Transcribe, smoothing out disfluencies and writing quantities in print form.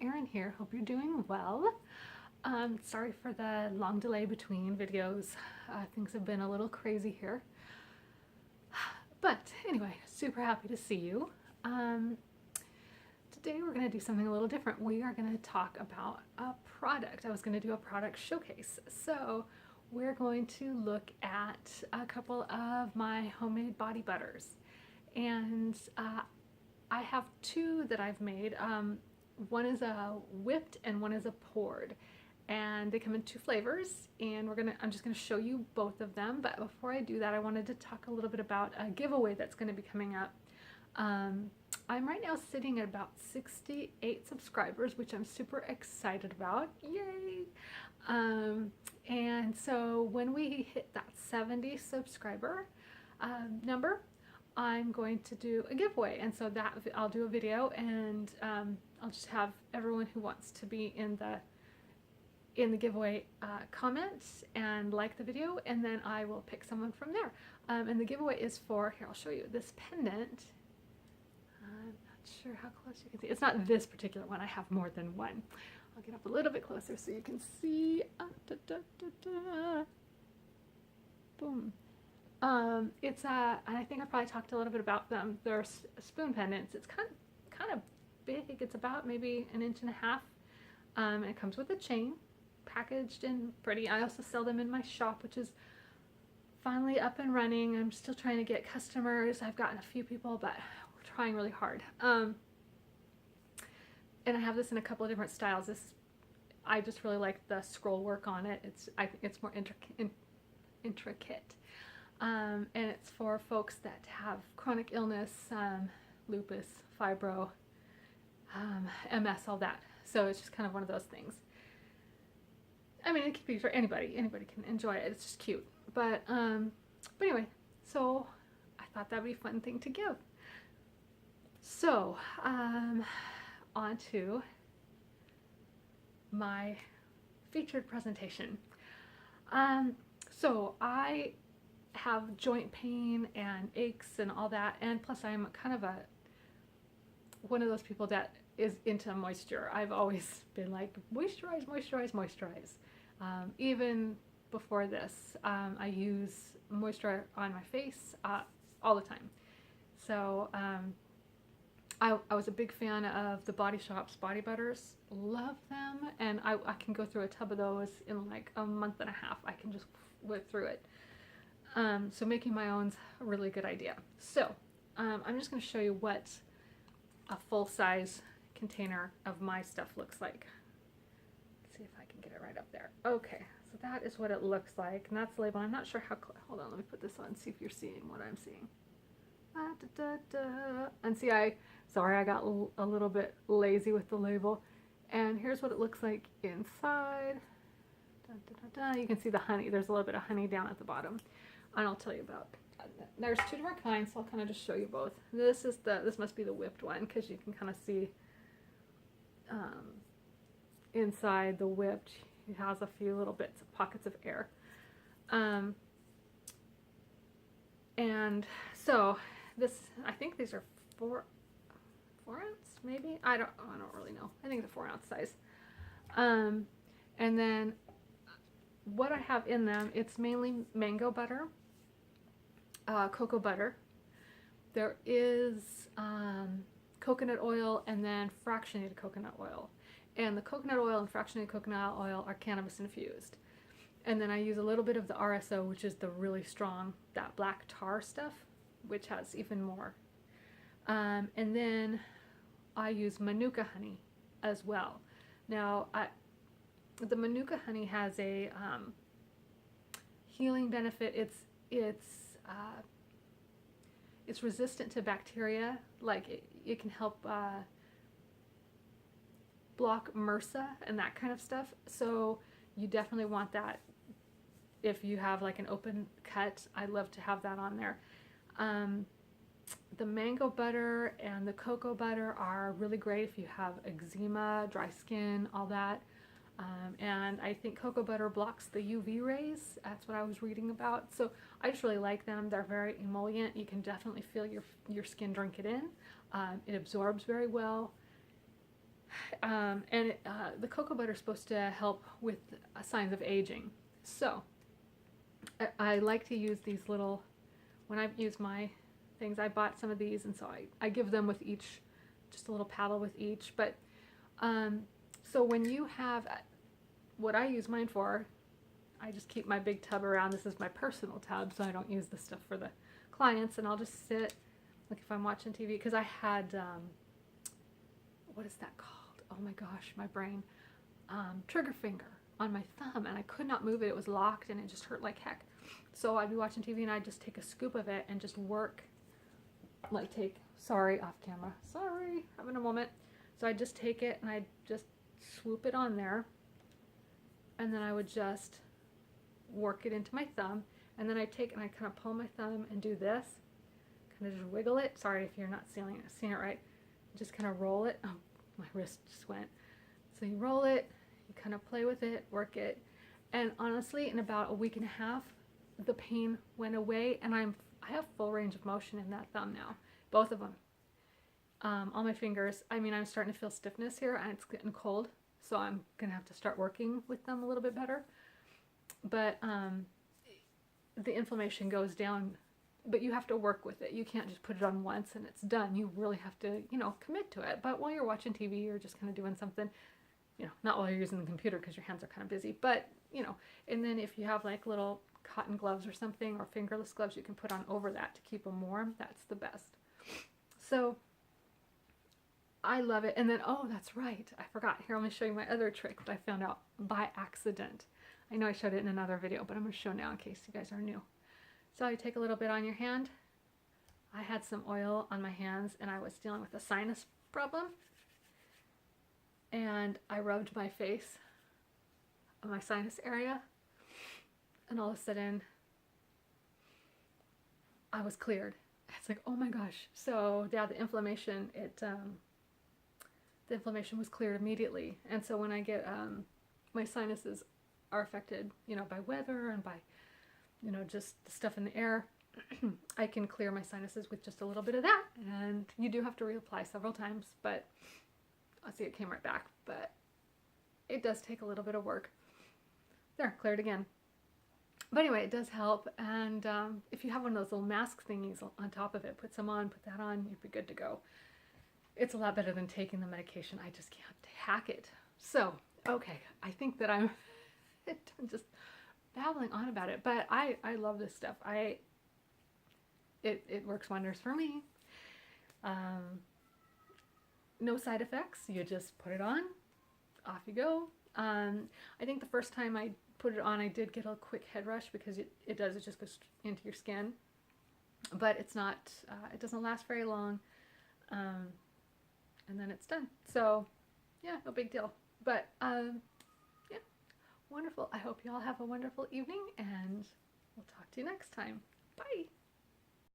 Erin here. Hope you're doing well. Sorry for the long delay between videos. Things have been a little crazy here. But anyway, super happy to see you. Today we're going to do something a little different. We are going to talk about a product. I was going to do a product showcase. So we're going to look at a couple of my homemade body butters. And I have two that I've made. One is a whipped and one is a poured, and they come in two flavors, and I'm just gonna show you both of them. But before I do that, I wanted to talk a little bit about a giveaway that's going to be coming up. I'm right now sitting at about 68 subscribers, which I'm super excited about. Yay! And so when we hit that 70 subscriber number, I'm going to do a giveaway, and so that I'll do a video, and I'll just have everyone who wants to be in the giveaway comment and like the video, and then I will pick someone from there. And the giveaway is for, here I'll show you this pendant. I'm not sure how close you can see. It's not this particular one. I have more than one. I'll get up a little bit closer so you can see. Boom. It's I think I probably talked a little bit about them. They're spoon pendants. It's kind of big. It's about maybe 1.5 inches. And it comes with a chain, packaged and pretty. I also sell them in my shop, which is finally up and running. I'm still trying to get customers. I've gotten a few people, but we're trying really hard. And I have this in a couple of different styles. I just really like the scroll work on it. I think it's more intricate. And it's for folks that have chronic illness, lupus, fibro, MS, all that. So it's just kind of one of those things. I mean, it could be for anybody. Anybody can enjoy it. It's just cute. But anyway, so I thought that'd be a fun thing to give. So on to my featured presentation. So I have joint pain and aches and all that, and plus I'm kind of one of those people that is into moisture. I've always been like, moisturize, moisturize, moisturize. Even before this, I use moisturizer on my face all the time. So I was a big fan of the Body Shop's body butters. Love them, and I can go through a tub of those in like a month and a half. I can just whip through it. So making my own's a really good idea. So I'm just going to show you what a full-size container of my stuff looks like. Let's see if I can get it right up there. Okay, so that is what it looks like, and that's the label. I'm not sure how close. Hold on, let me put this on and see if you're seeing what I'm seeing. And see, sorry, I got a little bit lazy with the label. And here's what it looks like inside. You can see the honey. There's a little bit of honey down at the bottom. And I'll tell you about. There's two different kinds, so I'll kind of just show you both. This must be the whipped one, because you can kind of see inside the whipped. It has a few little bits of pockets of air. And so I think these are 4 ounce, maybe. I don't really know. I think it's a 4 ounce size. And then what I have in them, it's mainly mango butter, cocoa butter. There is coconut oil, and then fractionated coconut oil. And the coconut oil and fractionated coconut oil are cannabis infused. And then I use a little bit of the RSO, which is the really strong, that black tar stuff, which has even more. And then I use manuka honey as well. Now, the manuka honey has a healing benefit. It's resistant to bacteria. Like it can help block MRSA and that kind of stuff. So you definitely want that if you have like an open cut. I'd love to have that on there. The mango butter and the cocoa butter are really great if you have eczema, dry skin, all that. And I think cocoa butter blocks the UV rays. That's what I was reading about. So I just really like them. They're very emollient. You can definitely feel your skin drink it in. It absorbs very well. And the cocoa butter is supposed to help with signs of aging. So I like to use these little, when I use my things, I bought some of these, and so I give them with each, just a little paddle with each. But so when you have, what I use mine for, I just keep my big tub around. This is my personal tub, so I don't use this stuff for the clients, and I'll just sit, like if I'm watching TV, because I had, what is that called? Oh my gosh, my brain. Trigger finger on my thumb, and I could not move it. It was locked, and it just hurt like heck. So I'd be watching TV, and I'd just take a scoop of it and just work, like sorry, off camera. Sorry, having a moment. So I'd just take it, and I'd just swoop it on there, and then I would just work it into my thumb, and then I take it and I kind of pull my thumb and do this, kind of just wiggle it. Sorry if you're not seeing it right. Just kind of roll it. Oh, my wrist just went. So you roll it, you kind of play with it, work it, and honestly, in about a week and a half, the pain went away, and I have full range of motion in that thumb now, both of them. On my fingers. I mean, I'm starting to feel stiffness here, and it's getting cold, so I'm gonna have to start working with them a little bit better. But the inflammation goes down, but you have to work with it. You can't just put it on once and it's done. You really have to, commit to it. But while you're watching TV or just kind of doing something, not while you're using the computer because your hands are kind of busy, but, and then if you have like little cotton gloves or something, or fingerless gloves you can put on over that to keep them warm, that's the best. So I love it. And then, oh, that's right, I forgot. Here, let me show you my other trick that I found out by accident. I know I showed it in another video, but I'm going to show now in case you guys are new. So you take a little bit on your hand. I had some oil on my hands, and I was dealing with a sinus problem. And I rubbed my face, my sinus area, and all of a sudden, I was cleared. It's like, oh my gosh. So yeah, the inflammation, the inflammation was cleared immediately. And so when I get, my sinuses are affected, by weather and by, just the stuff in the air, I can clear my sinuses with just a little bit of that. And you do have to reapply several times, but I'll see, it came right back. But it does take a little bit of work. There, cleared again. But anyway, it does help. And if you have one of those little mask thingies on top of it, put some on, put that on, you'd be good to go. It's a lot better than taking the medication. I just can't hack it. So, okay, I think that I'm just babbling on about it, but I love this stuff. It works wonders for me. No side effects. You just put it on, off you go. I think the first time I put it on, I did get a quick head rush because it just goes into your skin, but it's not, it doesn't last very long, and then it's done. So yeah, no big deal. But yeah, wonderful. I hope you all have a wonderful evening, and we'll talk to you next time. Bye.